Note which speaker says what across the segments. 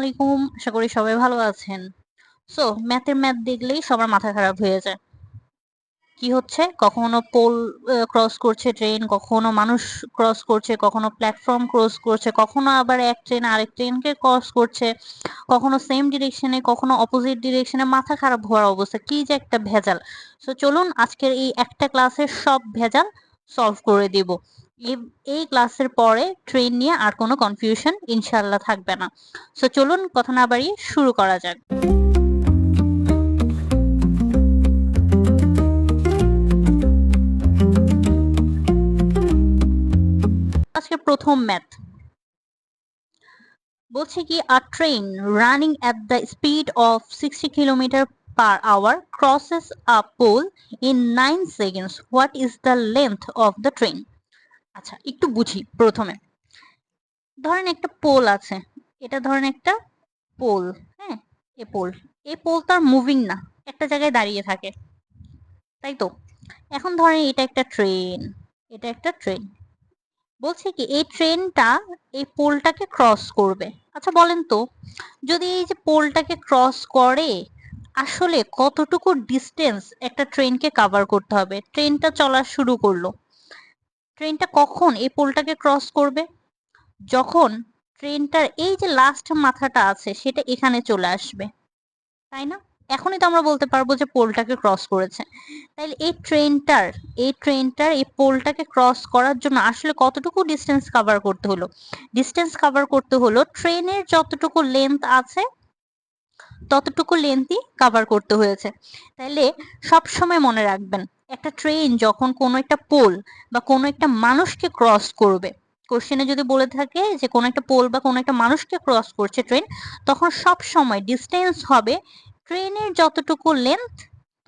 Speaker 1: আলাইকুম, আশা করি সবাই ভালো আছেন। সো ম্যাথ দেখলেই সবার মাথা খারাপ হয়ে যায়। কি হচ্ছে, কখনো পোল ক্রস করছে ট্রেন, কখনো মানুষ ক্রস করছে, কখনো প্ল্যাটফর্ম ক্রস করছে, কখনো আবার এক ট্রেন আরেক ট্রেনকে ক্রস করছে, কখনো সেম ডিরেকশনে, কখনো অপোজিট ডিরেকশনে। মাথা খারাপ হওয়ার অবস্থা, কি যে একটা ভেজাল। সো চলুন আজকের এই একটা ক্লাসের সব ভেজাল সলভ করে দিব। এই ক্লাসের পরে ট্রেন নিয়ে আর কোনো কনফিউশন ইনশাল্লাহ থাকবে না। সো চলুন কথা না বাড়িয়ে শুরু করা যাক। আজকে প্রথম ম্যাথ বলছে কি, a train running at the speed of 60 kilometre per hour crosses a pole in 9 seconds, what is the length of the train. আচ্ছা, একটু বুঝি প্রথমে। ধরেন একটা পোল আছে, এটা ধরেন একটা পোল। হ্যাঁ, এই পোল তো আর মুভিং না, একটা জায়গায় দাঁড়িয়ে থাকে, তাই তো। এখন ধরেন এটা একটা ট্রেন। বলছে কি, এই ট্রেনটা এই পোলটাকে ক্রস করবে। আচ্ছা বলেন তো, যদি এই যে পোলটাকে ক্রস করে, আসলে কতটুকু ডিস্টেন্স একটা ট্রেনকে কাভার করতে হবে? ট্রেনটা চলা শুরু করলো, ট্রেনটা কখন এই পোলটাকে ক্রস করবে? যখন ট্রেনটার এই যে লাস্ট মাথাটা আছে সেটা এখানে চলে আসবে, তাই না? এখনই তো আমরা বলতে পারবো যে পোলটাকে ক্রস করেছে। তাইলে এই ট্রেনটার এই পোলটাকে ক্রস করার জন্য আসলে কতটুকু ডিস্টেন্স কাভার করতে হলো? ডিস্টেন্স কাভার করতে হলো ট্রেনের যতটুকু লেন্থ আছে ততটুকু লেন্থই কাভার করতে হয়েছে। তাইলে সব সময় মনে রাখবেন, একটা ট্রেন যখন কোনো একটা পোল বা কোনো একটা মানুষকে ক্রস করবে, কোশ্চেনে যদি বলে থাকে যে কোনো একটা পোল বা কোনো একটা মানুষকে ক্রস করছে ট্রেন, তখন সব সময় ডিস্টেন্স হবে ট্রেনের যতটুকু লেন্থ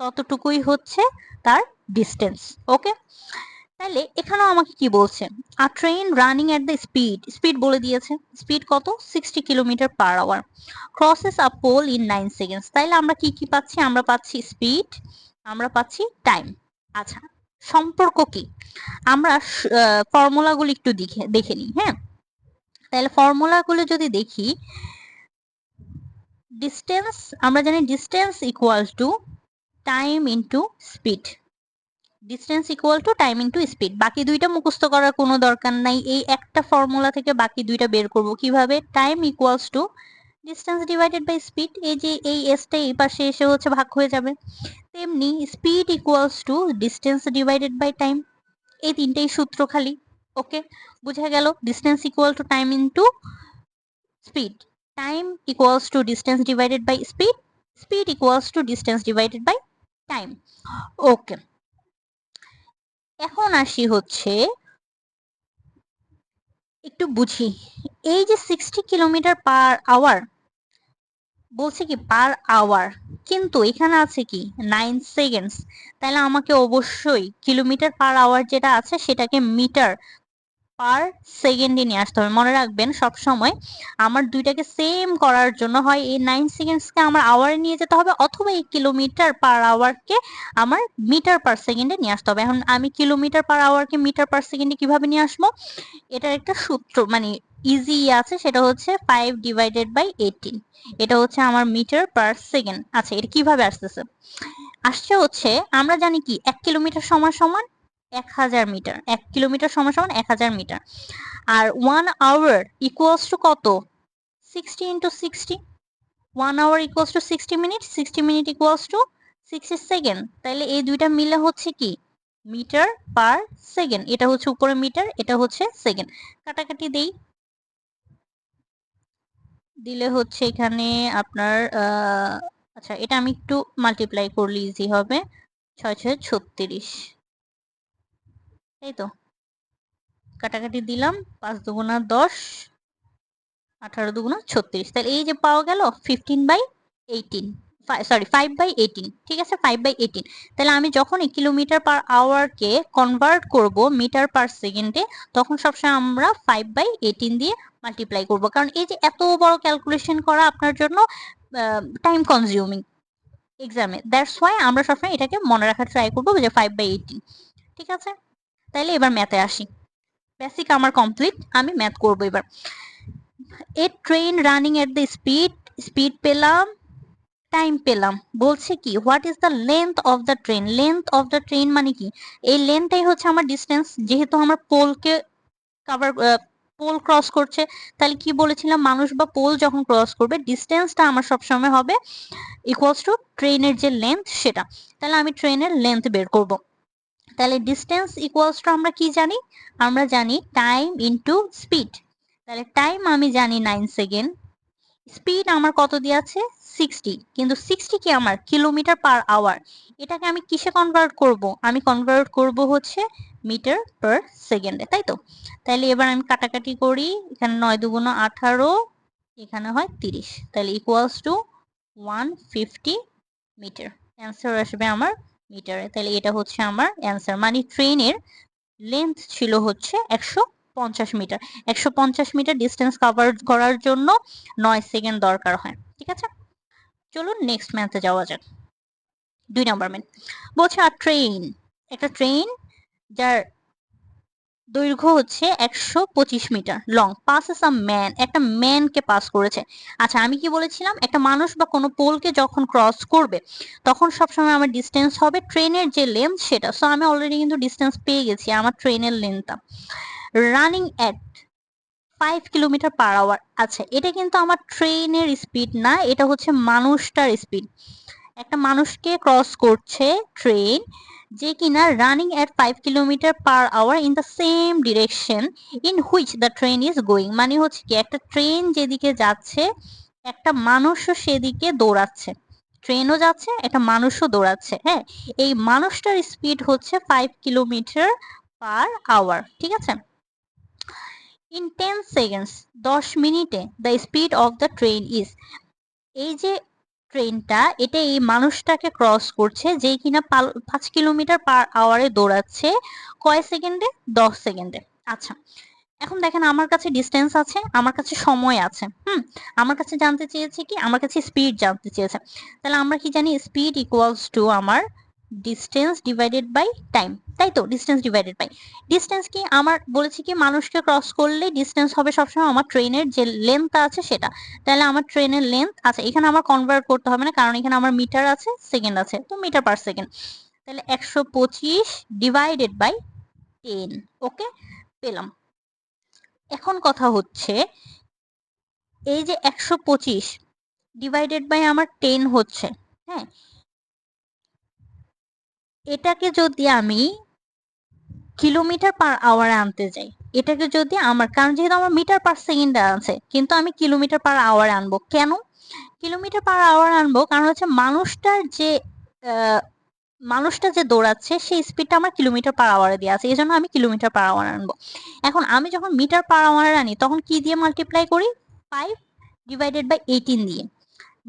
Speaker 1: ততটুকুই হচ্ছে তার ডিস্টেন্স। ওকে, তাহলে এখানেও আমাকে কি বলছে, আ train running at the speed বলে দিয়েছে। স্পিড কত? 60 kilometre per hour crosses a pole in 9 seconds. তাইলে আমরা কি কি পাচ্ছি? আমরা পাচ্ছি স্পিড, আমরা পাচ্ছি টাইম। আচ্ছা, সম্পর্ক কি? আমরা ফর্মুলাগুলো একটু দেখে নিই। হ্যাঁ, তাহলে ফর্মুলাগুলো যদি দেখি, ডিস্টেন্স, আমরা জানি distance equal to time into speed. Distance equal to time into speed. বাকি দুইটা মুখস্থ করার কোনো দরকার নাই, এই একটা ফর্মুলা থেকে বাকি দুইটা বের করব কিভাবে। Time equals to distance divided by speed, এই যে এই এসটা এই পাশে এসে হচ্ছে ভাগ হয়ে যাবে। তেমনি speed equals to distance divided by time, এই তিনটেই সূত্র খালি। ওকে, বুঝা গেল। Distance equal to time into speed, time equals to distance divided by speed, speed equals to distance divided by time. Okay, এখন আসি হচ্ছে একটু বুঝি, এই যে 60 কিলোমিটার পার আওয়ার বলছে কি পার আওয়ার, কিন্তু এখানে আছে কি 9 সেকেন্ডস। তাহলে আমাকে অবশ্যই কিলোমিটার পার আওয়ার যেটা আছে সেটাকে মিটার পার সেকেন্ডে নিয়ে আসতে হবে। মনে রাখবেন সব সময় আমার দুইটাকে সেম করার জন্য হয় এই 9 সেকেন্ডসকে আমার আওয়ারে নিয়ে যেতে হবে, অথবা এই কিলোমিটার পার আওয়ারকে আমার মিটার পার সেকেন্ডে নিয়ে আসতে হবে। এখন আমি কিলোমিটার পার আওয়ারকে মিটার পার সেকেন্ডে কিভাবে নিয়ে আসবো? এটার একটা সূত্র মানে ইজি আছে, সেটা হচ্ছে 5 ডিভাইডেড বাই 18। এটা হচ্ছে আমার মিটার পার সেকেন্ড। আচ্ছা, এটা কিভাবে আসতেছে? আসছে হচ্ছে, আমরা জানি কি 1 কিলোমিটার সমান সমান 1000 মিটার, 1 কিলোমিটার সমান সমান 1000 মিটার। আর 1 আওয়ার ইকুয়ালস টু কত? 60 into 60। 1 hour equals to 60 minute, 60 minute equals to 60 second. তাহলে এই দুইটা মিলে হচ্ছে কি মিটার পার সেকেন্ড। এটা হচ্ছে উপরে মিটার, এটা হচ্ছে সেকেন্ড। কাটাকাটি দেই, দিলে হচ্ছে এখানে আপনার আচ্ছা, এটা আমি একটু মাল্টিপ্লাই করলে ইজি হবে। 6 6 36, তাই তো। কাটাকাটি দিলাম, 5 দুগুণা 10, 18 দুগুণা 36। তাহলে এই যে পাওয়া গেল 15/18, সরি 5/18। ঠিক আছে, 5/18। তাহলে আমি যখন কিলোমিটার পার আওয়ারকে কনভার্ট করব মিটার পার সেকেন্ডে, তখন সবসময় আমরা 5/18 দিয়ে মাল্টিপ্লাই করব, কারণ এই যে এত বড় ক্যালকুলেশন করা আপনার জন্য টাইম কনজিউমিং এক্সামে। দ্যাটস ওয়াই আমরা সবসময় এটাকে মনে রাখার ট্রাই করবো যে 5/18। ঠিক আছে, তাইলে এবার ম্যাথে আসি। বেসিক আমার কমপ্লিট, আমি ম্যাথ করবো এবার। A train running at the speed পেলাম, টাইম পেলাম। বলছে কি what is the length of the train, length of the train মানে কি, এই লেন্থটাই হচ্ছে আমার ডিস্টেন্স, যেহেতু আমার পোলকে কভার, পোল ক্রস করছে, তাহলে কি বলেছিলাম, মানুষ বা পোল যখন ক্রস করবে ডিস্টেন্সটা আমার সবসময় হবে ইকুয়ালস টু ট্রেনের যে লেন্থ সেটা। তাহলে আমি ট্রেনের লেন্থ বের করব। তাহলে ডিস্টেন্স ইকুয়ালস টু আমরা কি জানি, আমরা জানি টাইম ইনটু স্পিড। তাহলে টাইম আমি জানি 9 সেকেন্ড, স্পিড আমার কত দিয়ে আছে 60, কিন্তু 60 কি আমার কিলোমিটার পার আওয়ার, এটাকে আমি কিসে কনভার্ট করব, আমি কনভার্ট করব হচ্ছে মিটার পার সেকেন্ডে, তাই তো। তাহলে এবার আমি কাটাকাটি করি, এখানে 9 দুগুণ 18, এখানে হয় 30, তাহলে ইকুয়ালস টু 150 মিটার। অ্যান্সার আসবে আমার মিটারে। তাহলে এটা হচ্ছে আমার অ্যান্সার, মানে ট্রেনের লেন্থ ছিল হচ্ছে 150 মিটার। 150 মিটার ডিস্টেন্স কভার করার জন্য 9 সেকেন্ড দরকার হয়। ঠিক আছে, চলুন নেক্সট ম্যাথে যাওয়া যাক। 2 নম্বর ম্যাথ বলছে আর ট্রেন, একটা ট্রেন যার দৈর্ঘ্য হচ্ছে 125 metre long passes a man, একটা ম্যানকে পাস করেছে। আচ্ছা আমি কি বলেছিলাম, একটা মানুষ বা কোনো পোলকে যখন ক্রস করবে তখন সবসময় আমার ডিস্টেন্স হবে ট্রেনের যে লেন্থ সেটা। সো আমি অলরেডি কিন্তু ডিস্টেন্স পেয়ে গেছি, আমার ট্রেনের লেন্থটা running at 5 kilometre per hour. আচ্ছা এটা কিন্তু আমার ট্রেনের স্পিড না, এটা হচ্ছে মানুষটার স্পিড। একটা মানুষকে ক্রস করছে ট্রেন, যে কিনা running at 5 kilometre per hour in the same direction in which the train is going. মানে হচ্ছে কি একটা ট্রেন যেদিকে যাচ্ছে একটা মানুষও সেদিকে দৌড়াচ্ছে, ট্রেনও যাচ্ছে একটা মানুষও দৌড়াচ্ছে। হ্যাঁ, এই মানুষটার স্পিড হচ্ছে 5 কিলোমিটার পার আওয়ার। ঠিক আছে, ইন 10 সেকেন্ডস 10 মিনিটে the speed of the train is. এই যে ট্রেনটা এটা এই মানুষটাকে ক্রস করছে যে কিনা 5 কিলোমিটার পার আওয়ারে দৌড়াচ্ছে কয় সেকেন্ডে, 10 সেকেন্ডে। আচ্ছা এখন দেখেন আমার কাছে ডিস্টেন্স আছে, আমার কাছে সময় আছে, আমার কাছে জানতে চেয়েছে কি, আমার কাছে স্পিড জানতে চেয়েছে। তাহলে আমরা কি জানি, স্পিড ইকুয়ালস টু আমার ডিস্টেন্স ডিভাইডেড বাই টাইম, তাই তো। ডিস্টেন্স ডিভাইডেড বাই ডিস্টেন্স কি আমার বলেছি কি মানুষকে ক্রস করলে ডিস্টেন্স হবে সবসময় আমার ট্রেনের যে লেন্থ আছে সেটা। তাহলে আমার ট্রেনের লেন্থ, আচ্ছা এখানে আমার কনভার্ট করতে হবে না কারণ এখানে আমার মিটার আছে সেকেন্ড আছে, তো মিটার পার সেকেন্ড। তাহলে 125 ডিভাইডেড বাই 10, ওকে পেলাম। এখন কথা হচ্ছে এই যে 125 ডিভাইডেড বাই আমার 10 হচ্ছে, হ্যাঁ এটাকে যদি আমি কিলোমিটার পার আওয়ারে আনতে যাই, এটাকে যদি আমার, কারণ যেহেতু আমার মিটার পার সেকেন্ড আছে কিন্তু আমি কিলোমিটার পার আওয়ারে আনবো কেন, কিলোমিটার পার আওয়ার আনবো কারণ হচ্ছে মানুষটা যে দৌড়াচ্ছে সেই স্পিডটা আমার কিলোমিটার পার আওয়ারে দিয়ে আছে, এই জন্য আমি কিলোমিটার পার আওয়ার আনবো। এখন আমি যখন মিটার পার আওয়ারে আনি তখন কি দিয়ে মাল্টিপ্লাই করি, 5 ডিভাইডেড বাই 18 দিয়ে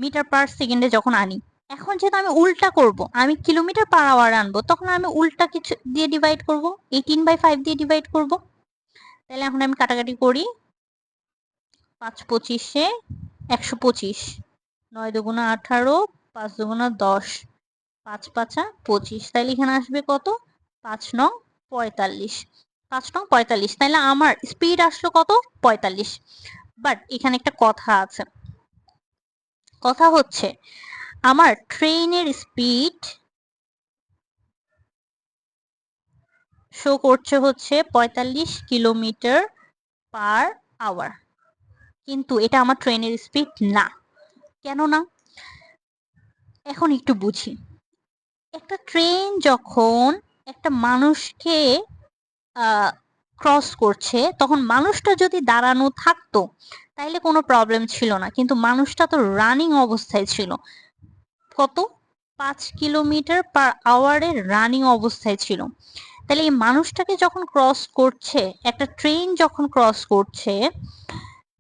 Speaker 1: মিটার পার সেকেন্ডে যখন আনি। এখন যেহেতু আমি উল্টা করব, আমি কিলোমিটার পার আওয়ার আনবো, তখন আমি উল্টা কিছু দিয়ে ডিভাইড করব, 18/5 দিয়ে ডিভাইড করব। তাহলে এখন আমি কাটাকাটি করি, 5 25-এ 125, 9 দুগুণ 18, 5 দুগুণ 10, 5 5 25, তাহলে এখানে আসবে কত, 5 9 45, 5 9 45। তাহলে আমার স্পিড আসলো কত, 45। বাট এখানে একটা কথা আছে, কথা হচ্ছে আমার ট্রেনের স্পিড শো করছে হচ্ছে 45 কিলোমিটার পার আওয়ার, কিন্তু এটা আমার ট্রেনের স্পিড না। কেন না, এখন একটু বুঝি। একটা ট্রেন যখন একটা মানুষকে ক্রস করছে তখন মানুষটা যদি দাঁড়ানো থাকতো তাইলে কোনো প্রবলেম ছিল না, কিন্তু মানুষটা তো রানিং অবস্থায় ছিল, কত 5 কিলোমিটার পার আওয়ারে রানিং অবস্থায় ছিল। তাহলে এই মানুষটাকে যখন ক্রস করছে, একটা ট্রেন যখন ক্রস করছে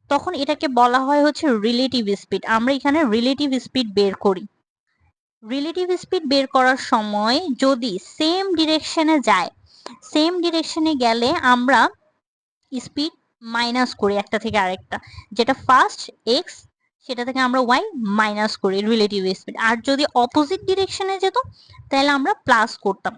Speaker 1: তখন এটাকে বলা হয় হচ্ছে রিলেটিভ স্পিড। আমরা এখানে রিলেটিভ স্পিড বের করি, রিলেটিভ স্পিড বের করার সময় যদি সেম ডিরেকশনে যায়, সেম ডিরেকশনে গেলে আমরা স্পিড মাইনাস করি একটা থেকে আরেকটা, যেটা ফার্স্ট এক্স সেটা থেকে আমরা ওয়াই মাইনাস করি রিলেটিভ স্পিড। আর যদি অপোজিট ডিরেকশনে যেত তাহলে আমরা প্লাস করতাম।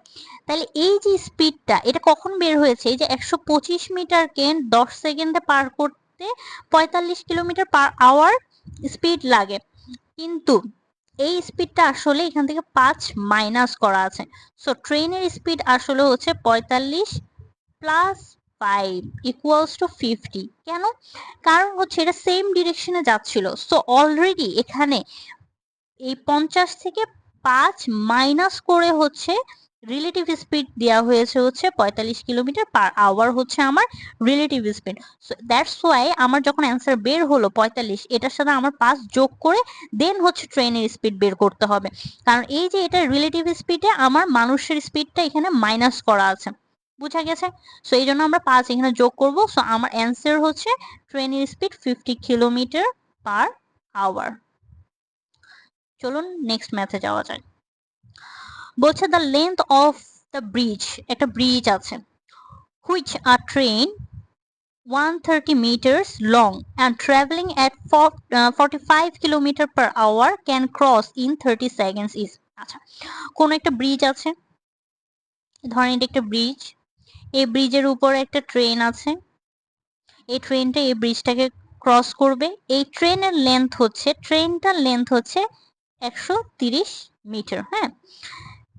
Speaker 1: তাহলে এই যে স্পিডটা এটা কখন বের হয়েছে, এই যে 125 মিটারকে 10 সেকেন্ডে পার করতে 45 কিলোমিটার পার আওয়ার স্পিড লাগে, কিন্তু এই স্পিডটা আসলে এখান থেকে 5 মাইনাস করা আছে। সো ট্রেনের স্পিড আসলে হচ্ছে 45 প্লাস 5 ইকুয়ালস টু 50। কেন? কারণ হচ্ছে এটা সেম ডিরেকশনে যাচ্ছিল। সো অলরেডি এখানে এই 50 থেকে 5 মাইনাস করে হচ্ছে রিলেটিভ স্পিড দেওয়া হয়েছে হচ্ছে 45 কিলোমিটার পার আওয়ার হচ্ছে আমার relative speed. So that's why আমার যখন অ্যান্সার বের হলো 45, এটার সাথে আমার 5 যোগ করে দেন হচ্ছে ট্রেনের স্পিড বের করতে হবে, কারণ এই যে এটা রিলেটিভ স্পিডে আমার মানুষের স্পিডটা এখানে মাইনাস করা আছে। বুঝা গেছে? সো এই জন্য আমরা 5 এখানে যোগ করব। সো আমার অ্যান্সার হচ্ছে ট্রেনের স্পিড 50 কিলোমিটার পার আওয়ার। চলুন নেক্সট ম্যাথে যাওয়া যায়। বলছে the length of the bridge, একটা ব্রিজ আছে, which a train 130 meters long and traveling at 45 kilometer per hour can cross in 30 seconds is। আচ্ছা, কোন একটা ব্রিজ আছে, ধরেন এটা একটা ব্রিজ, এই ব্রিজের উপর একটা ট্রেন আছে, এই ট্রেনটা এই ব্রিজটাকে ক্রস করবে। এই ট্রেনের লেন্থ হচ্ছে, ট্রেনটার লেন্থ হচ্ছে 130 মিটার। হ্যাঁ,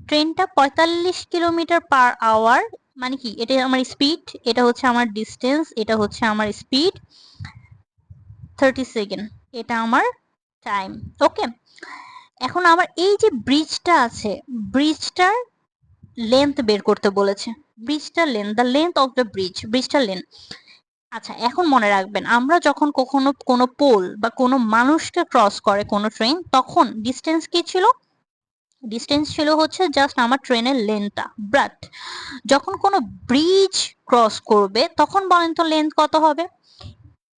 Speaker 1: ট্রেনটা 45 কিলোমিটার পার আওয়ার, মানে কি এটা আমার স্পিড, এটা হচ্ছে আমার ডিস্টেন্স, এটা হচ্ছে আমার স্পিড, 30 সেকেন্ড এটা আমার টাইম। ওকে, এখন আমার এই যে ব্রিজটা আছে, ব্রিজটার লেন্থ বের করতে বলেছে। ব্রিজটার length, the length of the bridge, ব্রিজটার লেন্থ। আচ্ছা, এখন মনে রাখবেন আমরা যখন কখনো কোনো পোল বা কোনো মানুষকে ক্রস করে কোনো ট্রেন, তখন ডিস্টেন্স কি ছিল? ডিস্টেন্স ছিল হচ্ছে জাস্ট আমার ট্রেনের লেন্থটা। বাট যখন কোনো ব্রিজ ক্রস করবে তখন বলেন তো লেন্থ কত হবে?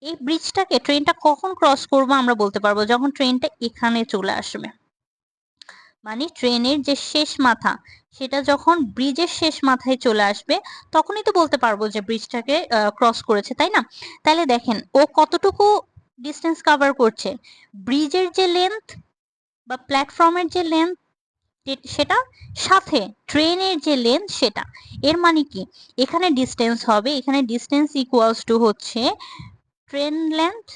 Speaker 1: এই ব্রিজটাকে, ট্রেনটা কখন ক্রস করবো আমরা বলতে পারবো যখন ট্রেনটা এখানে চলে আসবে, মানে ট্রেনের যে শেষ মাথা সেটা যখন ব্রিজের শেষ মাথায় চলে আসবে তখনই তো বলতে পারবো যে ব্রিজটাকে ক্রস করেছে, তাই না? তাহলে দেখেন ও কতটুকু ডিস্টেন্স কভার করছে, ব্রিজের যে লেন্থ বা প্ল্যাটফর্মের যে লেন্থ সেটা, সাথে ট্রেনের যে লেন্থ সেটা। এর মানে কি এখানে ডিস্টেন্স হবে, এখানে ডিস্টেন্স ইকুয়ালস টু হচ্ছে ট্রেন লেন্থ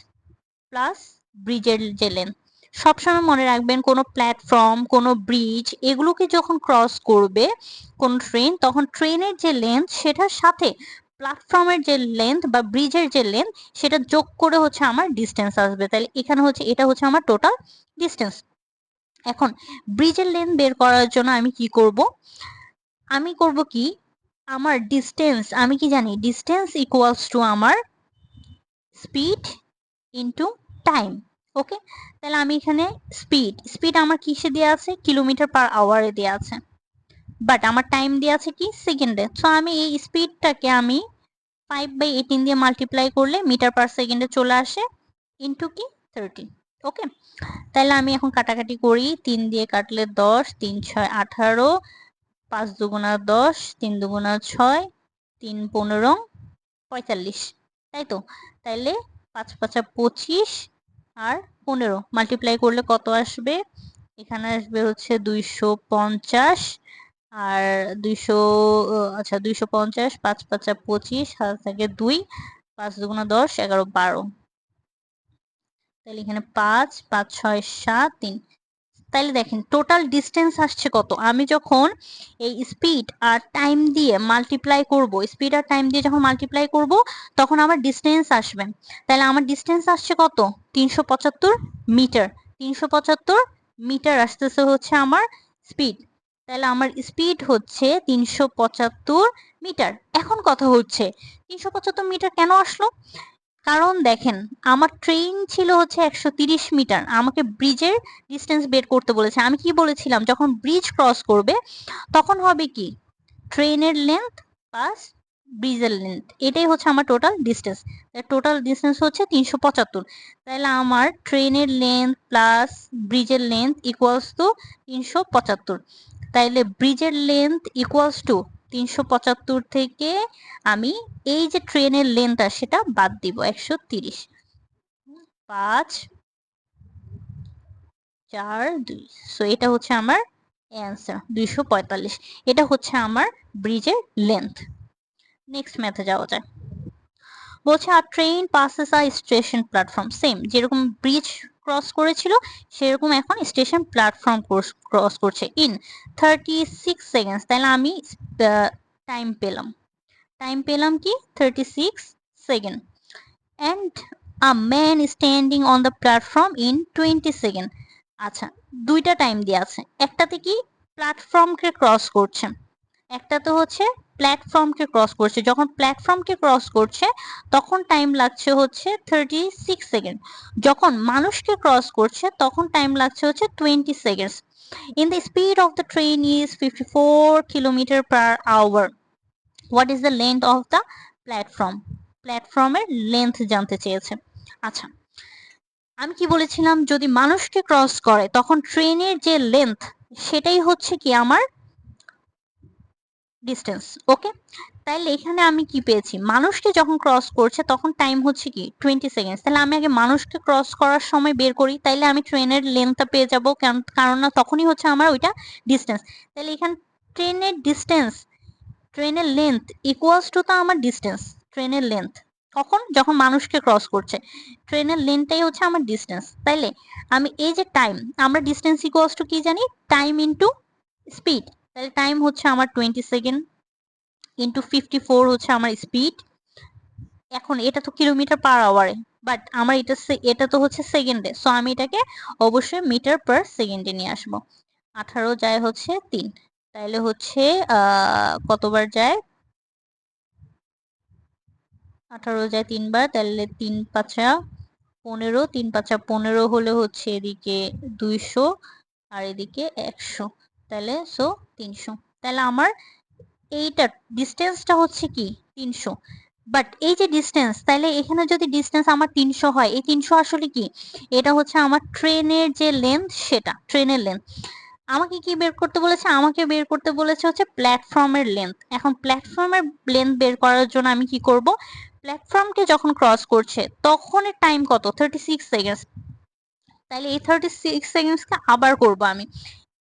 Speaker 1: প্লাস ব্রিজের যে লেন্থ। সবসময় মনে রাখবেন কোনো প্ল্যাটফর্ম, কোনো ব্রিজ এগুলোকে যখন ক্রস করবে কোন ট্রেন, তখন ট্রেনের যে লেন্থ সেটার সাথে প্ল্যাটফর্মের যে লেন্থ বা ব্রিজের যে লেন্থ সেটা যোগ করে হচ্ছে আমার ডিস্টেন্স আসবে। তাহলে এখানে হচ্ছে এটা হচ্ছে আমার টোটাল ডিস্টেন্স। এখন ব্রিজের লেন্থ বের করার জন্য আমি কি করব? আমি করব কি, আমার ডিস্টেন্স, আমি কি জানি ডিস্টেন্স ইকুয়ালস টু আমার স্পিড ইনটু টাইম। ওকে, তাহলে আমি এখানে স্পিড, স্পিড আমার কিসে দেওয়া আছে? কিলোমিটার পার আওয়ারে দেওয়া আছে, বাট আমার টাইম দেওয়া আছে কি? সেকেন্ডে। সো আমি এই স্পিডটাকে আমি 5/18 দিয়ে মাল্টিপ্লাই করলে মিটার পার সেকেন্ডে চলে আসে, ইনটু কি 30। ওকে, তাহলে আমি এখন কাটাকাটি করি, 3 দিয়ে কাটলে 10, 3 6 18, 5 দুগুণা 10, 3 দুগুণা 6, 3 15, 45, তাই তো? তাইলে 5 5 25 আর 15 মাল্টিপ্লাই করলে কত আসবে? এখানে আসবে হচ্ছে 250, আর 200, আচ্ছা 250, 5 5 25, হাত থেকে 2, 5 দুগুণা 10, 11 12, তাহলে এখানে 5 5 6 7 3। তাইলে দেখেন টোটাল ডিস্টেন্স আসছে কত? আমি যখন এই স্পিড আর টাইম দিয়ে মাল্টিপ্লাই করব, স্পিড আর টাইম দিয়ে যখন মাল্টিপ্লাই করব তখন আমার ডিস্টেন্স আসবে। তাহলে আমার ডিস্টেন্স আসছে কত? 375 মিটার। 375 মিটার আসতেছে হচ্ছে আমার স্পিড। তাহলে আমার স্পিড হচ্ছে 375 মিটার। এখন কথা হচ্ছে 375 মিটার কেন আসলো? কারণ দেখেন আমার ট্রেন ছিল হচ্ছে 130 মিটার, আমাকে ব্রিজের ডিস্টেন্স বের করতে বলেছে। আমি কি বলেছিলাম, যখন ব্রিজ ক্রস করবে তখন হবে কি ট্রেনের লেন্থ প্লাস ব্রিজের লেন্থ, এটাই হচ্ছে আমার টোটাল ডিস্টেন্স। টোটাল ডিস্টেন্স হচ্ছে 375। তাহলে আমার ট্রেনের লেন্থ প্লাস ব্রিজের লেন্থ ইকুয়ালস টু 375। তাইলে ব্রিজের লেন্থ ইকুয়ালস টু 375 থেকে আমি এই যে ট্রেনের লেন্থটা সেটা বাদ দিব 130। 5 4 2, সো এটা হচ্ছে আমার অ্যান্সার 245। এটা হচ্ছে আমার ব্রিজের লেন্থ। নেক্সট ম্যাথে যাওয়া যায়। বলছে আর train passes a station platform, same যেরকম ব্রিজ ক্রস করেছিল সেরকম এখন স্টেশন প্ল্যাটফর্ম ক্রস করছে ইন 36 সেকেন্ডস। তাহলে আমি টাইম পেলাম, কি 36 second. And a man standing on the platform in 20 second. আচ্ছা, দুইটা টাইম দেওয়া আছে, একটাতে কি প্ল্যাটফর্মকে ক্রস করছে, একটাতে হচ্ছে প্ল্যাটফর্মকে ক্রস করছে। যখন প্ল্যাটফর্মকে ক্রস করছে তখন টাইম লাগছে হচ্ছে 36 সেকেন্ড, যখন মানুষকে ক্রস করছে তখন টাইম লাগছে হচ্ছে 20 seconds. In the speed of the train is 54 kilometre per hour, what is the length of the platform? প্ল্যাটফর্মের লেন্থ জানতে চেয়েছে। আচ্ছা, আমি কি বলেছিলাম, যদি মানুষকে ক্রস করে তখন ট্রেনের যে লেন্থ সেটাই হচ্ছে কি আমার ডিস্টেন্স। ওকে, তাইলে এখানে আমি কি পেয়েছি, মানুষকে যখন ক্রস করছে তখন টাইম হচ্ছে কি 20 সেকেন্ড। তাহলে আমি আগে মানুষকে ক্রস করার সময় বের করি, তাইলে আমি ট্রেনের লেন্থটা পেয়ে যাব, কারণ না তখনই হচ্ছে আমার ওইটা ডিস্টেন্স। তাহলে এখানে ট্রেনের ডিস্টেন্স, ট্রেনের লেন্থ ইকুয়ালস টু তো আমার ডিস্টেন্স, ট্রেনের লেন্থ কখন, যখন মানুষকে ক্রস করছে, ট্রেনের লেন্থটাই হচ্ছে আমার ডিস্টেন্স। তাইলে আমি এই যে টাইম, আমরা ডিস্টেন্স ইকুয়ালস টু কি জানি, টাইম ইনটু স্পিড। তাহলে টাইম হচ্ছে আমার 20 সেকেন্ড ইনটু 54 হচ্ছে আমার স্পিড। এখন এটা তো কিলোমিটার পার আওয়ারে, বাট আমার এটা তো হচ্ছে সেকেন্ডে, সো আমি এটাকে অবশ্যই মিটার পার সেকেন্ডে নিয়ে আসবো। 18 যায় হচ্ছে 3, তাহলে হচ্ছে কতবার যায়, 18 যায় 3 বার, তাহলে 3 × 5 = 15, 3 × 5 = 15 হলে হচ্ছে এদিকে 200 আর এদিকে 100, তাহলে 300। তাহলে আমার এইটা ডিস্টেন্সটা হচ্ছে কি 300। বাট এই যে ডিস্টেন্স, তাহলে এখানে যদি ডিস্টেন্স আমার 300 হয়, এই 300 আসলে কি, এটা হচ্ছে আমার ট্রেনের যে লেন্থ, সেটা ট্রেনের লেন্থ। আমাকে কি বের করতে বলেছে, আমাকে বের করতে বলেছে হচ্ছে প্ল্যাটফর্মের লেন্থ। এখন প্ল্যাটফর্মের লেন্থ বের করার জন্য আমি কি করব, প্ল্যাটফর্মকে যখন ক্রস করছে তখন টাইম কত, 36 সেকেন্ডস। তাহলে এই 36 সেকেন্ডসকে আবার করব আমি,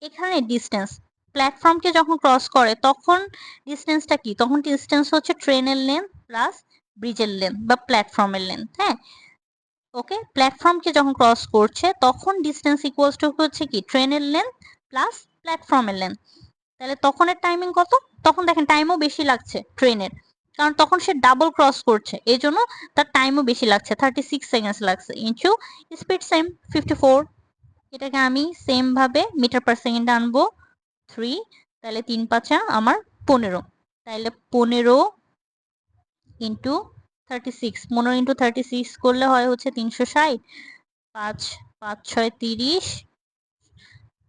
Speaker 1: এখানে ডিস্টেন্স প্ল্যাটফর্মকে যখন ক্রস করে তখন ডিস্টেন্সটা কি, তখন ডিস্টেন্স হচ্ছে ট্রেনের লেন্থ প্লাস ব্রিজের লেন্থ বা প্ল্যাটফর্মের লেন্থ। হ্যাঁ, ওকে, প্ল্যাটফর্মকে যখন ক্রস করছে তখন ডিস্টেন্স ইকুয়ালস টু হচ্ছে কি ট্রেনের লেন্থ প্লাস প্ল্যাটফর্মের লেন্থ। তাহলে তখনের টাইমিং কত, তখন দেখেন টাইমও বেশি লাগছে ট্রেনের, কারণ তখন সে ডাবল ক্রস করছে, এই জন্য তার টাইমও বেশি লাগছে, 36 সেকেন্ডস লাগছে ইনটু স্পিড সেম 54। এটাকে আমি সেম ভাবে মিটার পার সেকেন্ডে আনবো 3, তাহলে 3 × 5 = আমার 15, তাহলে 15 ইন্টু 36, 15 ইন্টু 36 করলে হয় হচ্ছে 360, 5 5 6 30,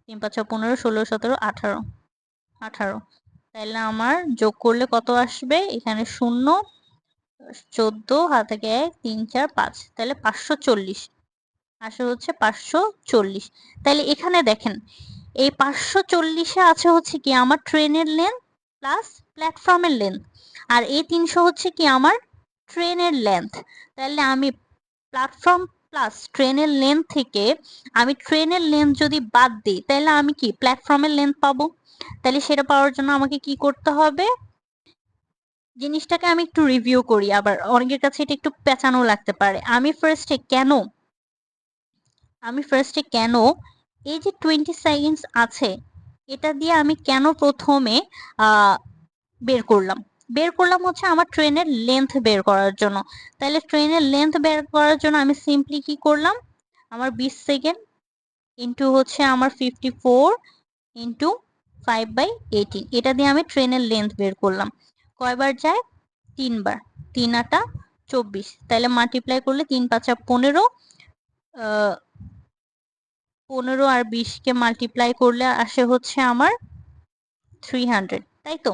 Speaker 1: 3 5 6 15, 16 17 18, 18। তাহলে আমার যোগ করলে কত আসবে, এখানে 0, 14 হাত থেকে 1 3 4 5, তাহলে 540 আসে হচ্ছে 540। তাহলে এখানে দেখেন এই 540-এ আছে হচ্ছে কি আমার ট্রেনের লেন্থ প্লাস প্ল্যাটফর্মের লেন্থ, আর এই 300 হচ্ছে কি আমার ট্রেনের লেন্থ। তাহলে আমি প্ল্যাটফর্ম প্লাস ট্রেনের লেন্থ থেকে আমি ট্রেনের লেন্থ যদি বাদ দিই তাহলে আমি কি প্ল্যাটফর্মের লেন্থ পাবো। তাহলে সেটা পাওয়ার জন্য আমাকে কি করতে হবে, জিনিসটাকে আমি একটু রিভিউ করি, আবার অনেকের কাছে এটা একটু পেঁচানো লাগতে পারে। আমি ফার্স্টে কেন এই যে 20 সেকেন্ডস আছে এটা দিয়ে আমি কেন প্রথমে বের করলাম হচ্ছে আমার ট্রেনের লেন্থ বের করার জন্য। তাহলে ট্রেনের লেন্থ বের করার জন্য আমি সিম্পলি কি করলাম, আমার 20 সেকেন্ড ইন্টু হচ্ছে আমার 54 ইন্টু 5/18, এটা দিয়ে আমি ট্রেনের লেন্থ বের করলাম। কয়বার যায়, 3 বার, 3 × 8 = 24, তাহলে মাল্টিপ্লাই করলে 3 × 5 = 15, 15 আর 20-কে মাল্টিপ্লাই করলে আসে হচ্ছে আমার 300, তাই তো।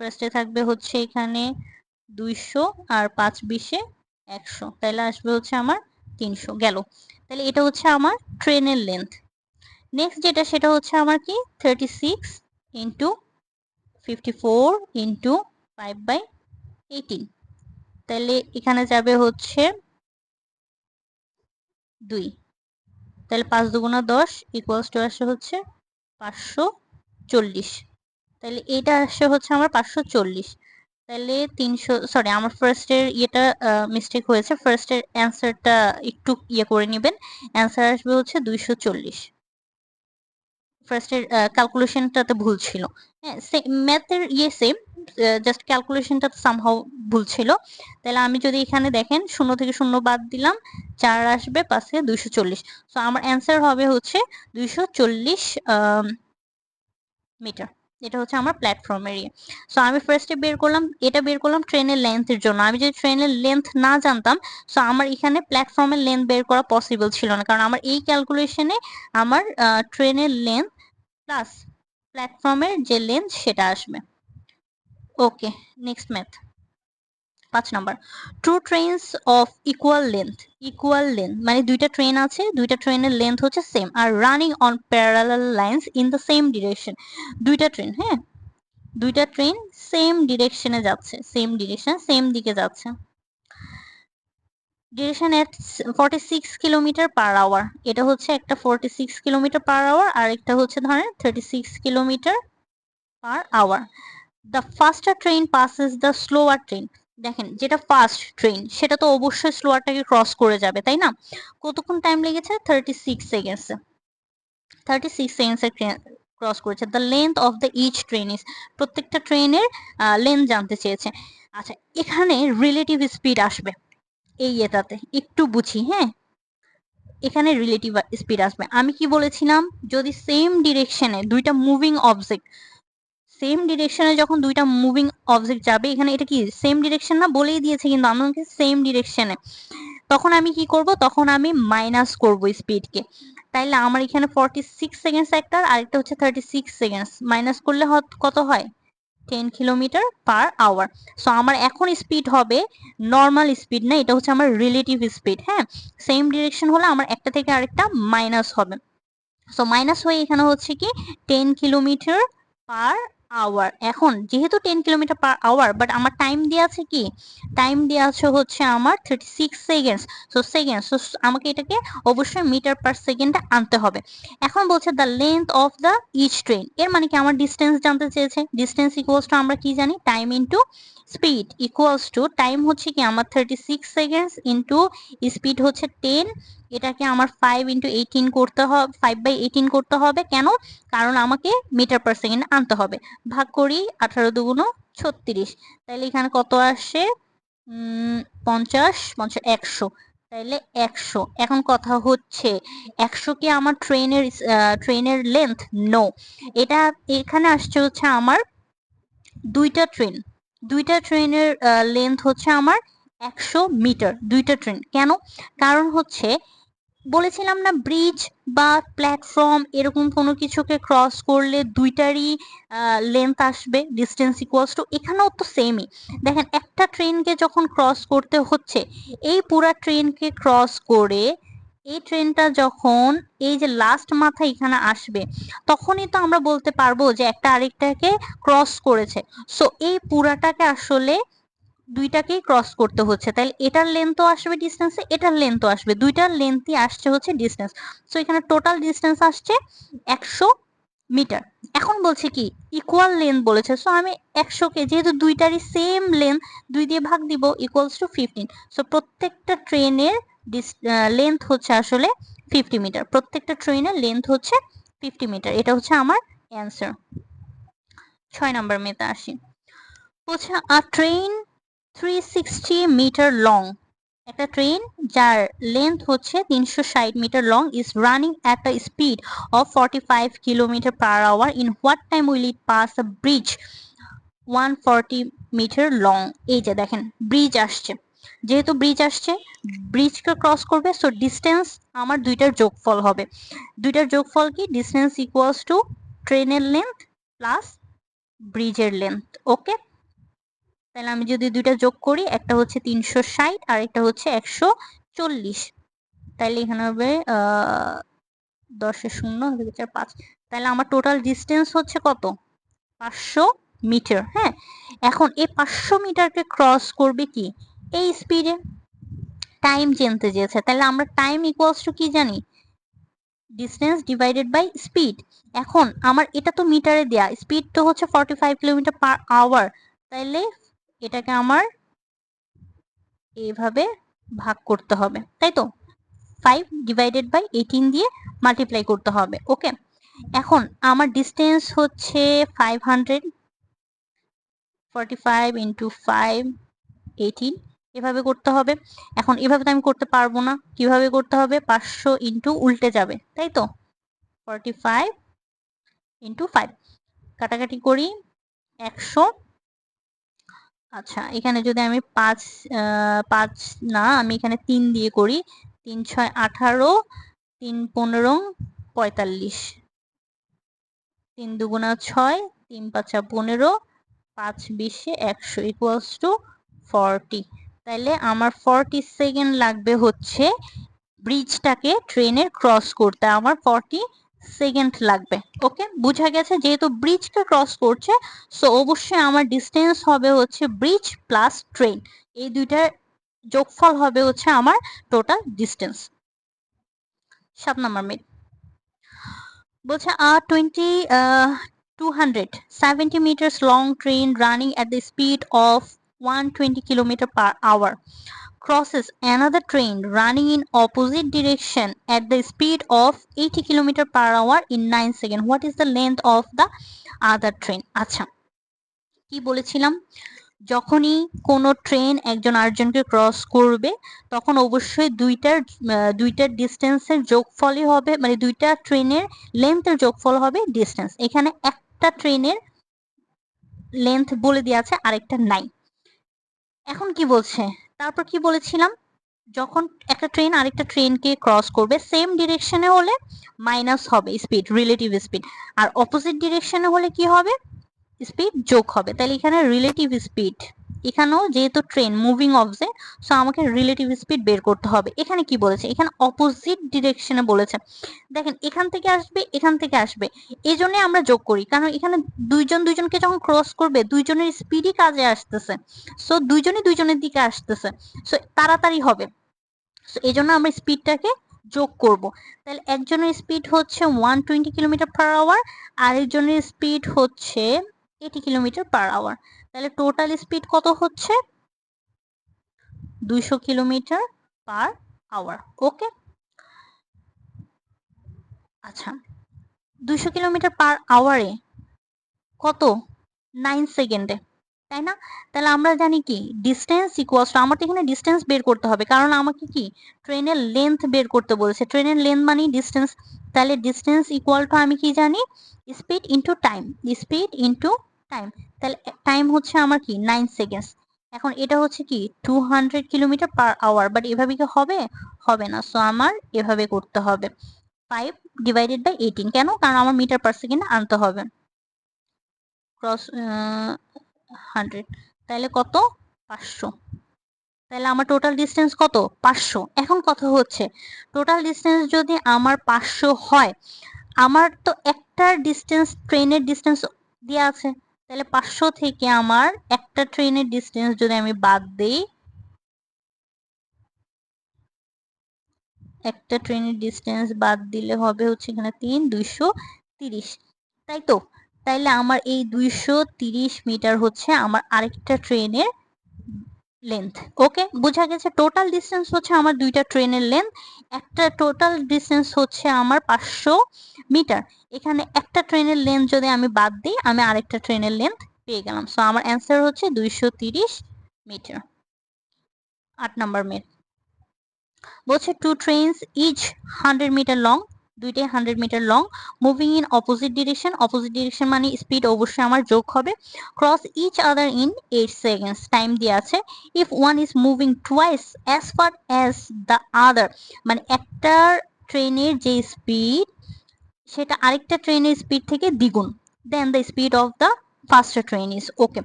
Speaker 1: ফার্স্টে থাকবে হচ্ছে এখানে 200 আর 5 20-এ 100, তাহলে আসবে হচ্ছে আমার 300 গেল। তাহলে এটা হচ্ছে আমার ট্রেনের লেন্থ। নেক্সট যেটা সেটা হচ্ছে আমার কি 36 ইন্টু 54 ইন্টু 5/18, তাহলে এখানে যাবে হচ্ছে 2, তাহলে 5 × 2 = 10 ইকুয়ালস টু আসে হচ্ছে 540। তাহলে এটা আসছে হচ্ছে আমার 540। তাহলে 300, সরি আমার ফার্স্টের ইয়েটা মিস্টেক হয়েছে, ফার্স্টের অ্যান্সারটা একটু ইয়ে করে নেবেন। অ্যান্সার আসবে হচ্ছে 240। ফার্স্টের ক্যালকুলেশনটাতে ভুল ছিল। হ্যাঁ, ম্যাথের ইয়ে সেম, জাস্ট ক্যালকুলেশনটা সামহাউ ভুল ছিল। তাহলে আমি যদি এখানে দেখেন 0 থেকে 0 বাদ দিলাম, 4 আসবে, পাশে 240। সো আমার অ্যান্সার হবে হচ্ছে 240 মিটার। এটা হচ্ছে আমার প্ল্যাটফর্ম এরিয়া। সো আমি ফার্স্টে বের করলাম, এটা বের করলাম ট্রেনের লেন্থের জন্য। আমি যদি ট্রেনের লেন্থ না জানতাম, সো আমার এখানে প্ল্যাটফর্মের লেন্থ বের করা পসিবল ছিল না, কারণ আমার এই ক্যালকুলেশনে আমার ট্রেনের লেন্থ প্লাস প্ল্যাটফর্মের যে লেন্থ সেটা আসবে। Okay, next math 5 number. Two trains of equal length মানে দুইটা ট্রেন আছে, দুইটা ট্রেনের লেন্থ হচ্ছে সেম, আর running on parallel lines in the same direction. দুইটা ট্রেন, হ্যাঁ, দুইটা ট্রেন সেম ডিরেকশনে যাচ্ছে, সেম ডিরেকশন, সেম দিকে যাচ্ছে। ডিরেকশন এট 46 কিলোমিটার পার আওয়ার। এটা হচ্ছে একটা 46 কিলোমিটার পার আওয়ার, আর একটা হচ্ছে ধরেন 36 kilometre per hour. The faster train passes the slower train. দেখেন, যেটা ফাস্ট ট্রেন সেটা তো অবশ্যই স্লোয়ারটাকে ক্রস করে যাবে, তাই না? কতক্ষণ টাইম লেগেছে? 36 সেকেন্ডস। 36 সেকেন্ডসে ক্রস করেছে। The length of the each train is, প্রত্যেকটা ট্রেনের লেন্থ জানতে চেয়েছে। আচ্ছা, এখানে রিলেটিভ স্পিড আসবে এই এটাতে, একটু বুঝি, হ্যাঁ। এখানে রিলেটিভ স্পিড আসবে। আমি কি বলেছিলাম, যদি সেম ডিরেকশনে দুইটা মুভিং অবজেক্ট, সেম ডিরেকশনে যখন দুইটা মুভিং অবজেক্ট যাবে, এখানে এটা কি সেম ডিরেকশন না, বলেই দিয়েছে কিন্তু আমাকে সেম ডিরেকশনে, তখন আমি কি করব, তখন আমি মাইনাস করব স্পিডকে। তাইলে আমার এখানে 46 সেকেন্ডস একটা, আরেকটা হচ্ছে 36 সেকেন্ডস, মাইনাস করলে কত হয়? 10 কিলোমিটার পার আওয়ার। সো আমার এখন স্পিড হবে নর্মাল স্পিড না, এটা হচ্ছে আমার রিলেটিভ স্পিড। হ্যাঁ, সেম ডিরেকশন হলে আমার একটা থেকে আরেকটা মাইনাস হবে। সো মাইনাস হয়ে এখানে হচ্ছে কি 10 কিলোমিটার পার আওয়ার। এখন যেহেতু 10 কিলোমিটার পার আওয়ার, বাট আমার টাইম দেওয়া আছে কি, টাইম দেওয়া আছে হচ্ছে আমার 36 সেকেন্ডস। সো সেকেন্ড, সো আমাকে এটাকে অবশ্যই মিটার পার সেকেন্ডে আনতে হবে। এখন বলছে the length of the each train, এর মানে কি আমার ডিস্টেন্স জানতে চেয়েছে। ডিস্টেন্স ইকুয়ালস টু আমরা কি জানি, time into speed equals two, time হচ্ছে কি আমার 36 সেকেন্ডস ইন্টু স্পিড হচ্ছে 10। এটাকে আমার 5 × 18 করতে হবে, 5/18 করতে হবে। কেন? কারণ আমাকে মিটার পার সেকেন্ড আনতে হবে। ভাগ করি, 18 দুগুণ 36। তাইলে এখানে কত আসে? 50, 50, 100। তাইলে 100। এখন কথা হচ্ছে 100 কি আমার ট্রেনের লেন্থ? নো, এটা এখানে আসছে হচ্ছে আমার দুইটা ট্রেন, দুইটা ট্রেনের লেন্থ হচ্ছে আমার 100 মিটার, দুইটা ট্রেন। কেন? কারণ হচ্ছে বলেছিলাম না, ব্রিজ বা প্ল্যাটফর্ম এরকম কোনো কিছুকে ক্রস করলে দুইটারই লেন্থ আসবে, ডিস্টেন্স ইকুয়ালস টু, এখানেও তো সেমই। দেখেন, একটা ট্রেনকে যখন ক্রস করতে হচ্ছে, এই পুরা ট্রেনকে ক্রস করে এই ট্রেনটা যখন এই যে লাস্ট মাথা এখানে আসবে, তখনই তো আমরা বলতে পারবো যে একটা আরেকটাকে ক্রস করেছে। সো এই পুরাটাকে আসলে দুইটাকেই ক্রস করতে হচ্ছে, তাহলে এটার লেন্থও আসবে ডিস্টেন্সে, এটার লেন্থও আসবে, দুইটার লেন্থই আসছে হচ্ছে ডিস্টেন্স। সো এখানে টোটাল ডিস্টেন্স আসছে 100 মিটার। এখন বলছে কি ইকুয়াল লেন্থ বলেছে, সো আমি 100কে যেহেতু দুইটারই সেম লেন্থ, 2 দিয়ে ভাগ দিব, ইকুয়ালস টু 15। সো প্রত্যেকটা ট্রেনের লেন্থ হচ্ছে আসলে 50 মিটার, প্রত্যেকটা ট্রেনের লেন্থ হচ্ছে 50 মিটার। এটা হচ্ছে আমার অ্যান্সার। 6 নাম্বার মেতে আসি। বলছে আ ট্রেন 360 মিটার লং, একটা ট্রেন যার লেন্থ হচ্ছে 360 metre long is running at a speed of 45 kilometre per hour, in what time will it pass a bridge 140 metre long. এই যে দেখেন, ব্রিজ আসছে, যেহেতু ব্রিজ আসছে, ব্রিজকে ক্রস করবে, সো ডিস্টেন্স আমার দুইটার যোগফল হবে। দুইটার যোগফল কি? ডিস্টেন্স ইকুয়ালস টু ট্রেনের লেন্থ প্লাস ব্রিজের লেন্থ। ওকে, তাহলে আমি যদি দুইটা যোগ করি, একটা হচ্ছে 360 আর একটা হচ্ছে 140, তাহলে এখানে হবে 10 0 5। তাহলে আমার টোটাল ডিস্টেন্স হচ্ছে কত? 500 মিটার। হ্যাঁ, এখন এই 500 মিটারকে ক্রস করবে কি এই স্পিডে, টাইম জানতে চেয়েছে। তাহলে আমরা টাইম ইকুয়ালস টু কি জানি, ডিস্টেন্স ডিভাইডেড বাই স্পিড। এখন আমার এটা তো মিটারে দেয়া, স্পিড তো হচ্ছে 45 কিলোমিটার পার আওয়ার, তাইলে এটাকে আমার এইভাবে ভাগ করতে হবে, তাই তো 5 ডিভাইডেড বাই 18 দিয়ে মাল্টিপ্লাই করতে হবে। ওকে, এখন আমার ডিস্টেন্স হচ্ছে 500, 45 ইন্টু 5, 18 এভাবে করতে হবে। এখন এভাবে তো আমি করতে পারবো না, কিভাবে করতে হবে, 500 ইন্টু উল্টে যাবে, তাই তো 45 ইন্টু 5, কাটাকাটি করি 100। আচ্ছা, এখানে যদি আমি 5 না, আমি এখানে 3 দিয়ে করি, 3 6 18, 3 15 45, 3 দুগুণা 6, 3 5 15, 5 20 100 ইকুয়ালস টু 40। তাইলে আমার 40 সেকেন্ড লাগবে হচ্ছে ব্রিজটাকে ট্রেনের ক্রস করতে, আমার 40 সেকেন্ড লাগবে। ওকে, বোঝা গেছে, যেহেতু ব্রিজকে ক্রস করছে সো অবশ্যই আমার ডিস্টেন্স হবে হচ্ছে ব্রিজ প্লাস ট্রেন, এই দুইটার যোগফল হবে হচ্ছে আমার টোটাল ডিস্টেন্স। 7 নম্বর মিনিট বলছে 270 meters long train running at the speed of 120 kilometer per hour crosses another train running in opposite direction at the speed of 80 kilometer per hour in 9 seconds. What is the length of the other train? আচ্ছা, কি বলেছিলাম, যখনই কোনো train একজন আরেকজনকে cross করবে তখন অবশ্যই দুইটার ডিস্টেন্সের যোগফলই হবে, মানে দুইটা ট্রেনের লেন্থের যোগফল হবে ডিস্টেন্স। এখানে একটা ট্রেনের লেন্থ বলে দেওয়া আছে, আরেকটা নাই। এখন কি বলছে, তারপর কি বলেছিলাম, যখন একটা ট্রেন আরেকটা ট্রেনকে ক্রস করবে সেম ডিরেকশনে হলে মাইনাস হবে স্পিড, রিলেটিভ স্পিড, আর অপোজিট ডিরেকশনে হলে কি হবে, স্পিড যোগ হবে। তাহলে এখানে রিলেটিভ স্পিড, এখানেও যেহেতু ট্রেন মুভিং অবজেক্ট সো আমাকে রিলেটিভ স্পিড বের করতে হবে। এখানে কি বলেছে, এখানে অপোজিট ডিরেকশনে বলেছে, দেখেন এখান থেকে আসবে এখান থেকে আসবে, এই জন্য আমরা যোগ করি, কারণ এখানে দুইজনকে যখন ক্রস করবে দুইজনের স্পিডই কাজে আসতেছে, সো দুইজনই দুইজনের দিকে আসতেছে, সো তাড়াতাড়ি হবে, সো এই জন্য আমরা স্পিডটাকে যোগ করব। তাহলে একজনের স্পিড হচ্ছে 120 কিলোমিটার পার আওয়ার, আরেকজনের স্পিড হচ্ছে 80 কিলোমিটার পার আওয়ার, তাহলে টোটাল স্পিড কত হচ্ছে 200 কিলোমিটার পার আওয়ার। ওকে, আচ্ছা 200 কিলোমিটার পার আওয়ারে কত, 9 সেকেন্ডে, তাই না? তাহলে আমরা জানি কি ডিস্টেন্স ইকুয়ালস টু, আমার তো এখানে ডিস্টেন্স বের করতে হবে কারণ আমাকে কি ট্রেনের লেন্থ বের করতে বলেছে, ট্রেনের লেন্থ মানে ডিস্টেন্স, তাহলে ডিস্টেন্স ইকুয়াল টু আমি কি জানি, speed into time, speed into time, তাহলে টাইম হচ্ছে আমার কি 9 সেকেন্ডস। এখন এটা হচ্ছে কি 200 কিলোমিটার পার আওয়ার, বাট এভাবে কি হবে, হবে না, সো আমার এভাবে করতে হবে 5 ডিভাইডেড বাই 18, কেন, কারণ আমার মিটার পার সেকেন্ড আনতে হবে, ক্রস 100, তাহলে কত 500, তাহলে আমার টোটাল ডিস্টেন্স কত 500। এখন কথা হচ্ছে টোটাল ডিস্টেন্স যদি আমার 500 হয়, আমার তো একটা ডিস্টেন্স ট্রেনের ডিস্টেন্স দেওয়া আছে, তাহলে 500 থেকে আমার একটা ট্রেনের ডিস্টেন্স যদি আমি বাদ দেই, একটা ট্রেনের ডিস্টেন্স বাদ দিলে হবে হচ্ছে এখানে 3 230, তাই তো, তাইলে আমার এই 230 মিটার হচ্ছে আমার আরেকটা ট্রেনের লেন্থ। ওকে, বোঝা গেছে, টোটাল ডিস্টেন্স হচ্ছে আমার দুইটা ট্রেনের লেন্থ, একটা টোটাল ডিস্টেন্স হচ্ছে আমার 500 মিটার, এখানে একটা ট্রেনের লেন্থ যদি আমি বাদ দিই আমি আরেকটা ট্রেনের লেন্থ পেয়ে গেলাম, সো আমার অ্যান্সার হচ্ছে 230 মিটার। 8 নাম্বার মেথ বলছে two trains each 100 metre long, দুইটাই 100 metre long, moving in opposite direction, opposite direction মানে স্পিড অবশ্যই আমার যোগ হবে, cross each other in 8 seconds, time দেওয়া আছে, if one is moving twice as far as the other, মানে একটা ট্রেনের যে স্পিড সেটা আরেকটা ট্রেনের স্পিড থেকে দ্বিগুণ, then the speed of the first train is okay.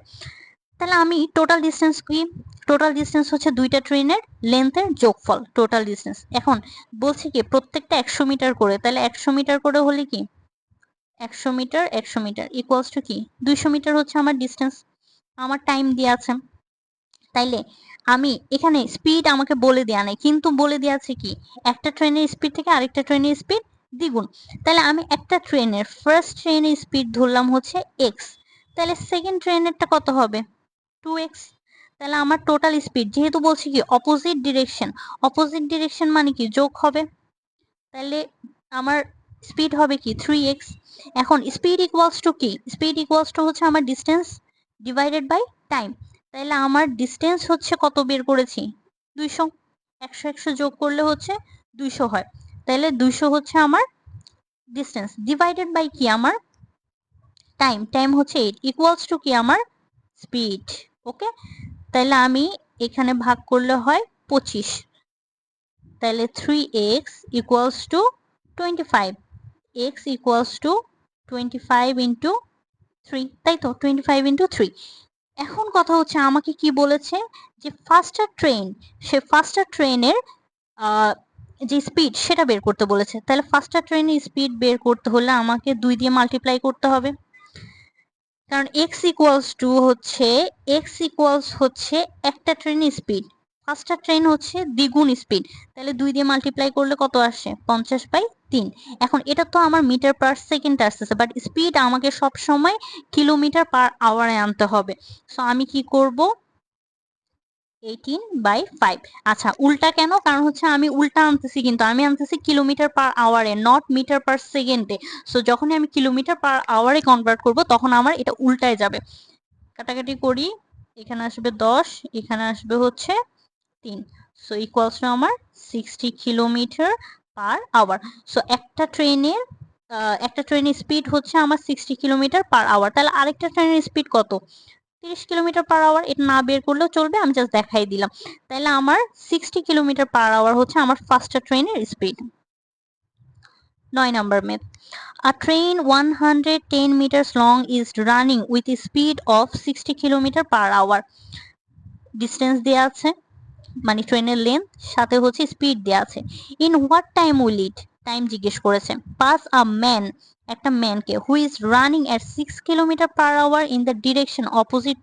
Speaker 1: তাহলে আমি টোটাল ডিস্টেন্স কি, টোটাল ডিস্টেন্স হচ্ছে দুইটা ট্রেনের লেন্থের যোগফল টোটাল ডিস্টেন্স। এখন বলছি কি প্রত্যেকটা 100 মিটার করে, তাহলে 100 মিটার করে হলে কি 100 মিটার 100 মিটার ইকুয়ালস টু কি 200 মিটার হচ্ছে আমার ডিস্টেন্স, আমার টাইম দেওয়া আছে, তাইলে আমি এখানে স্পিড আমাকে বলে দেওয়া নাই, কিন্তু বলে দেওয়া আছে কি একটা ট্রেনের স্পিড থেকে আরেকটা ট্রেনের স্পিড দ্বিগুণ। তাহলে আমি একটা ট্রেনের ফার্স্ট ট্রেনের স্পিড ধরলাম হচ্ছে এক্স, তাহলে সেকেন্ড ট্রেনেরটা কত হবে 2x। তাহলে আমার টোটাল স্পিড, যেহেতু বলছি কি অপোজিট ডিরেকশন, অপোজিট ডিরেকশন মানে কি যোগ হবে, তাহলে আমার স্পিড হবে কি 3x। এখন স্পিড ইকুয়ালস টু কি, স্পিড ইকুয়ালস টু হচ্ছে আমার ডিস্টেন্স ডিভাইডেড বাই টাইম। তাহলে আমার ডিস্টেন্স হচ্ছে কত বের করেছি 200, 100 100 যোগ করলে হচ্ছে 200 হয়। তাহলে 200 হচ্ছে আমার ডিস্টেন্স ডিভাইডেড বাই কি আমার টাইম, টাইম হচ্ছে 8 ইকুয়ালস টু কি আমার স্পিড। ওকে, তাহলে আমি এখানে ভাগ করলে হয় 25, তাহলে 3x equals to 25, x equals to 25 into 3, তাই তো 25 ইন্টু 3। এখন কথা হচ্ছে আমাকে কি বলেছে যে ফাস্টার ট্রেন, সে ফাস্টার ট্রেনের যে স্পিড সেটা বের করতে বলেছে। তাহলে ফাস্টার ট্রেনের স্পিড বের করতে হলে আমাকে 2 দিয়ে মাল্টিপ্লাই করতে হবে, কারণ x ইকুয়ালস হচ্ছে একটা ট্রেনের স্পিড, ফার্স্টটা ট্রেন হচ্ছে দ্বিগুণ স্পিড, তাহলে 2 দিয়ে মাল্টিপ্লাই করলে কত আসে 50/3। এখন এটা তো আমার মিটার পার সেকেন্ড আসতেছে, বাট স্পিড আমাকে সব সময় কিলোমিটার পার আওয়ারে আনতে হবে। সো আমি কি করব 18/5। আচ্ছা উল্টা কেন, কারণ হচ্ছে আমি উল্টা আনতেছি, কিন্তু আমি আনতেছি কিলোমিটার পার আওয়ারে, নট মিটার পার সেকেন্ডে। সো যখনই আমি কিলোমিটার পার আওয়ারে কনভার্ট করব তখন আমার এটা উল্টায় যাবে। কাটাকাটি করি, এখানে আসবে 10, এখানে আসবে হচ্ছে 3, সো ইকুয়ালস টু আমার 60 কিলোমিটার পার আওয়ার। সো একটা ট্রেনের স্পিড হচ্ছে আমার 60 কিলোমিটার পার আওয়ার। তাহলে আরেকটা ট্রেনের স্পিড কত 30 কিলোমিটার পার আওয়ার, এটা না বের করলেও চলবে, আমি জাস্ট দেখাই দিলাম। তাহলে আমার 60 কিলোমিটার পার আওয়ার হচ্ছে আমার ফার্স্ট ট্রেনের speed. 9 number math, a train 110 meters long is running with a speed of 60 kilometer per hour. Distance দেয়া আছে মানে ট্রেনের লেন্থ, সাথে হচ্ছে স্পিড দেয়া আছে। In what time will it, time জিজ্ঞেস করেছে। পাস আ ম্যান, একটা ম্যানকে, who is running at 6 kilometre per hour in the direction opposite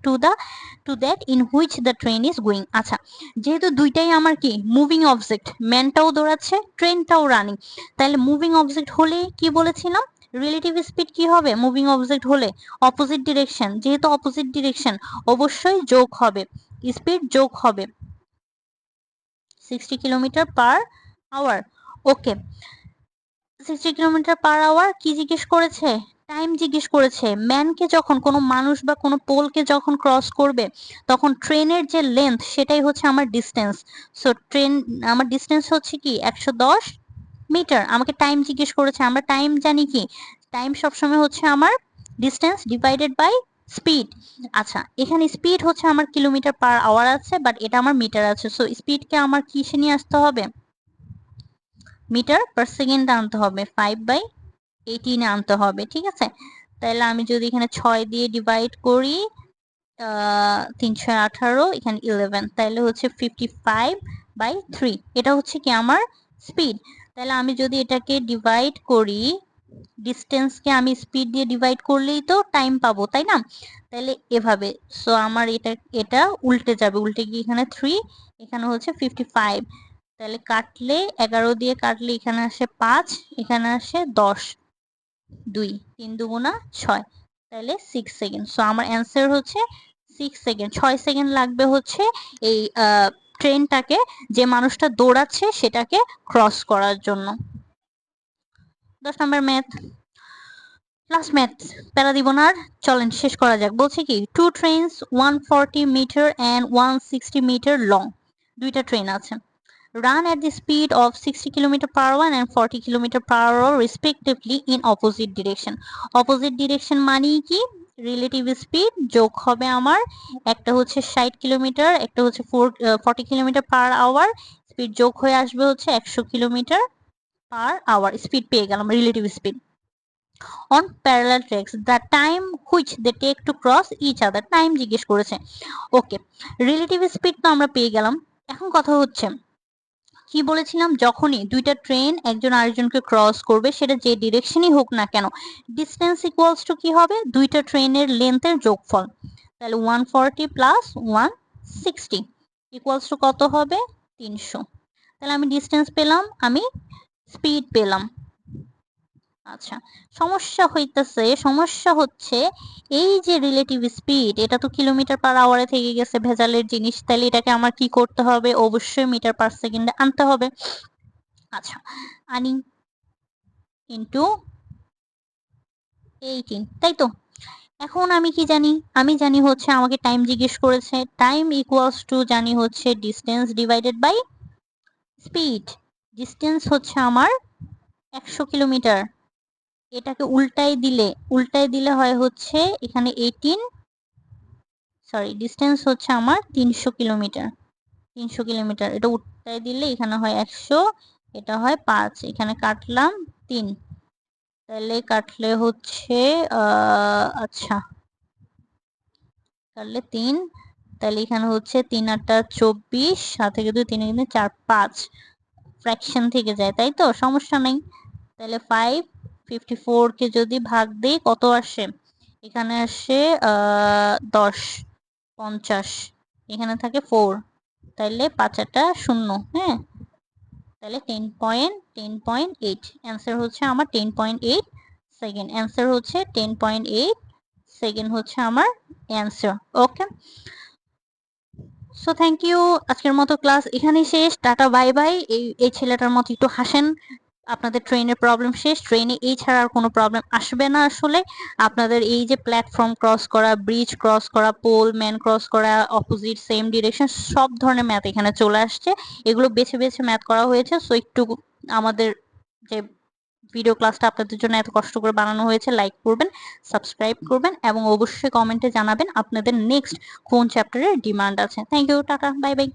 Speaker 1: to that in which the train is going. আচ্ছা যেহেতু দুইটাই আমার কি মুভিং অবজেক্ট, ম্যানটাও দৌড়াচ্ছে ট্রেনটাও রানিং, তাহলে মুভিং অবজেক্ট হলে কি বলেছিলাম রিলেটিভ স্পিড কি হবে মুভিং অবজেক্ট হলে অপোজিট ডিরেকশন, যেহেতু অপোজিট ডিরেকশন অবশ্যই যোগ হবে, স্পিড যোগ হবে 60 কিলোমিটার পার আওয়ার। ওকে, 60 কিলোমিটার পার আওয়ার কি জিজ্ঞেস করেছে টাইম জিজ্ঞেস করেছে। ম্যানকে যখন কোনো মানুষ বা কোনো পোলকে যখন ক্রস করবে তখন ট্রেনের যে লেন্থ সেটাই হচ্ছে আমার ডিস্টেন্স। সো ট্রেন আমার ডিস্টেন্স হচ্ছে কি 110 মিটার। আমাকে টাইম জিজ্ঞেস করেছে, আমরা টাইম জানি কি টাইম সবসময় হচ্ছে আমার ডিস্টেন্স ডিভাইডেড বাই স্পিড। আচ্ছা এখানে স্পিড হচ্ছে আমার কিলোমিটার পার আওয়ার আছে, বাট এটা আমার মিটার আছে, সো স্পিডকে আমার কিসে নিয়ে আসতে হবে মিটার পার সেকেন্ড আনতে হবে, 5/18 আনতে হবে। ঠিক আছে, তাহলে আমি যদি এখানে 6 দিয়ে ডিভাইড করি 318, এখানে 11, তাহলে হচ্ছে 55/3, এটা হচ্ছে কি আমার স্পিড। তাহলে আমি যদি এটাকে ডিভাইড করি, ডিস্টেন্সকে আমি স্পিড দিয়ে ডিভাইড করলেই তো টাইম পাবো তাই না, তাহলে এভাবে। সো আমার এটা উল্টে যাবে, উল্টে গিয়ে এখানে 3, এখানে হচ্ছে 55, তাহলে কাটলে 11 দিয়ে কাটলে এখানে আসে 5, এখানে আসে 10, 2 3 দুগুণা 6, তাহলে 6 সেকেন্ড। সো আমার অ্যান্সার হচ্ছে 6 সেকেন্ড, 6 সেকেন্ড লাগবে হচ্ছে এই ট্রেনটাকে, যে মানুষটা দৌড়াচ্ছে সেটাকে ক্রস করার জন্য। 10 নম্বর ম্যাথ, লাস্ট ম্যাথ, প্যারা দিব না আর, চলেন শেষ করা যাক। বলছে কি two trains 140 metre and 160 metre long, দুইটা ট্রেন আছে, run at the speed of 60 km per hour and 40 km per hour respectively in opposite direction. Opposite direction মানে কি রিলেটিভ স্পিড যোগ হবে আমার, একটা হচ্ছে 60 কিলোমিটার, একটা হচ্ছে 40 কিলোমিটার পার আওয়ার, স্পিড যোগ হয়ে আসবে হচ্ছে 100 কিলোমিটার পার আওয়ার, স্পিড পেয়ে গেলাম relative speed. on parallel tracks the time which they take to cross each other, time জিজ্ঞেস করেছে। ওকে, রিলেটিভ স্পিড তো আমরা পেয়ে গেলাম। এখন কথা হচ্ছে কি বলেছিলাম যখনই দুইটা ট্রেন একজন আরেকজনকে ক্রস করবে সেটা যে ডিরেকশনই হোক না কেন, ডিস্টেন্স ইকুয়ালস টু কি হবে দুইটা ট্রেনের লেন্থের যোগফল। তাহলে 140 প্লাস 160 ইকুয়ালস টু কত হবে 300। তাহলে আমি ডিস্টেন্স পেলাম, আমি স্পিড পেলাম। আচ্ছা, সমস্যা হচ্ছে এই যে রিলেটিভ স্পিড, এটা তো কিলোমিটার পার আওয়ারে থেকে গেছে, ভেজালের জিনিস। তাহলে এটাকে আমার কি করতে হবে? অবশ্যই মিটার পার সেকেন্ডে আনতে হবে। আচ্ছা, আনি ইন্টু 18, তাই তো? এখন আমি কি জানি? আমি জানি হচ্ছে আমাকে টাইম জিজ্ঞেস করেছে, টাইম ইকুয়ালস টু জানি হচ্ছে distance divided by speed. Distance হচ্ছে আমার 100 কিলোমিটার। এটাকে উল্টাই দিলে হয় হচ্ছে এখানে 18, সরি, ডিস্টেন্স হচ্ছে আমার 300 কিলোমিটার। 300 কিলোমিটার, এটা উল্টাই দিলে এখানে হয় 100, এটা হয় 5, এখানে কাটলাম 3, তাহলে কাটলে হচ্ছে আচ্ছা, কাটলে 3, তাহলে এখানে হচ্ছে 3 8 24, সাথে কিন্তু 3 এখানে 4 5 ফ্র্যাকশন থেকে যায়, তাই তো? সমস্যা নেই। তাহলে 554 কে যদি ভাগ দেই কত আসে? এখানে আসে 10, 50, এখানে থাকে 4, তাইলে 5 8 0, হ্যাঁ। তাহলে 10.8 অ্যান্সার হচ্ছে আমার 10.8 সেকেন্ড। অ্যান্সার হচ্ছে 10.8 সেকেন্ড হচ্ছে আমার answer. Okay, so thank you. আজকের মতো ক্লাস এখানেই শেষ। Ta-ta, bye bye. এই ছেলেটার মতো একটু হাসেন। আপনাদের ট্রেনের প্রবলেম শেষ। ট্রেনে এই ছাড়া আর কোনো প্রবলেম আসবে না আসলে। আপনাদের এই যে প্ল্যাটফর্ম ক্রস করা, ব্রিজ ক্রস করা, পোল ম্যান ক্রস করা, অপোজিট সেম ডিরেকশন, সব ধরনের ম্যাথ এখানে চলে আসছে। এগুলো বেছে বেছে ম্যাথ করা হয়েছে। সো একটু আমাদের যে ভিডিও ক্লাসটা আপনাদের জন্য এত কষ্ট করে বানানো হয়েছে, লাইক করবেন, সাবস্ক্রাইব করবেন এবং অবশ্যই কমেন্টে জানাবেন আপনাদের নেক্সট কোন চ্যাপ্টারের ডিমান্ড আছে। Thank you, ta-ta, bye by.